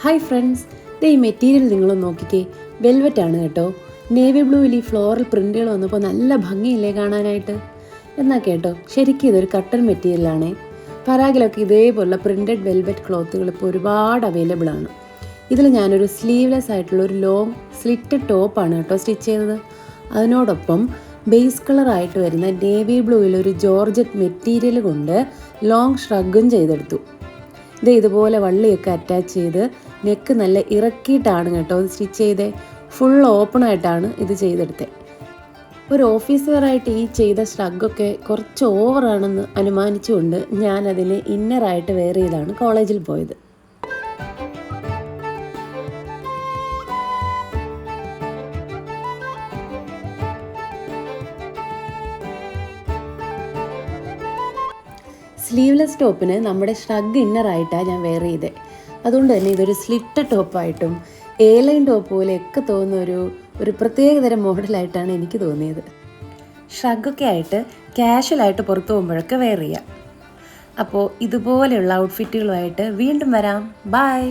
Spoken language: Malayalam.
ഹായ് ഫ്രണ്ട്സ്, ഈ മെറ്റീരിയൽ നിങ്ങളൊന്ന് നോക്കിക്കേ. വെൽവെറ്റ് ആണ് കേട്ടോ. നേവി ബ്ലൂവിൽ ഈ ഫ്ലോറൽ പ്രിൻറ്റുകൾ വന്നപ്പോൾ നല്ല ഭംഗിയില്ലേ കാണാനായിട്ട്. എന്നാൽ കേട്ടോ, ശരിക്കും ഇതൊരു കട്ടൺ മെറ്റീരിയലാണേ. പരാഗിലൊക്കെ ഇതേപോലുള്ള പ്രിൻറ്റഡ് വെൽവെറ്റ് ക്ലോത്തുകൾ ഇപ്പോൾ ഒരുപാട് അവൈലബിൾ ആണ്. ഇതിൽ ഞാനൊരു സ്ലീവ്ലെസ് ആയിട്ടുള്ള ഒരു ലോങ് സ്ലിറ്റ് ടോപ്പാണ് കേട്ടോ സ്റ്റിച്ച് ചെയ്തത്. അതിനോടൊപ്പം ബേസ് കളറായിട്ട് വരുന്ന നേവി ബ്ലൂവിലൊരു ജോർജറ്റ് മെറ്റീരിയൽ കൊണ്ട് ലോങ് ഷ്രഗും ചെയ്തെടുത്തു. ഇതുപോലെ വള്ളിയൊക്കെ അറ്റാച്ച് ചെയ്ത് നെക്ക് നല്ല ഇറക്കിയിട്ടാണ് കേട്ടോ ഇത് സ്റ്റിച്ച് ചെയ്തേ. ഫുൾ ഓപ്പണായിട്ടാണ് ഇത് ചെയ്തെടുത്തത്. ഒരു ഓഫീസ് വെയറായിട്ട് ഈ ചെയ്ത ഷ്രഗൊക്കെ കുറച്ച് ഓവറാണെന്ന് അനുമാനിച്ചുകൊണ്ട് ഞാനതിന് ഇന്നറായിട്ട് വെയർ ചെയ്താണ് കോളേജിൽ പോയത്. സ്ലീവ്ലെസ് ടോപ്പിന് നമ്മുടെ ഷ്രഗ് ഇന്നറായിട്ടാണ് ഞാൻ വെയർ ചെയ്തത്. അതുകൊണ്ട് തന്നെ ഇതൊരു സ്ലിറ്റ് ടോപ്പായിട്ടും എ ലൈൻ ടോപ്പ് പോലെയൊക്കെ തോന്നുന്ന ഒരു പ്രത്യേകതരം മോഡലായിട്ടാണ് എനിക്ക് തോന്നിയത്. ഷ്രഗൊക്കെ ആയിട്ട് കാഷ്വലായിട്ട് പുറത്തു പോകുമ്പോഴൊക്കെ വെയർ ചെയ്യാം. അപ്പോൾ ഇതുപോലെയുള്ള ഔട്ട്ഫിറ്റുകളുമായിട്ട് വീണ്ടും വരാം. ബൈ.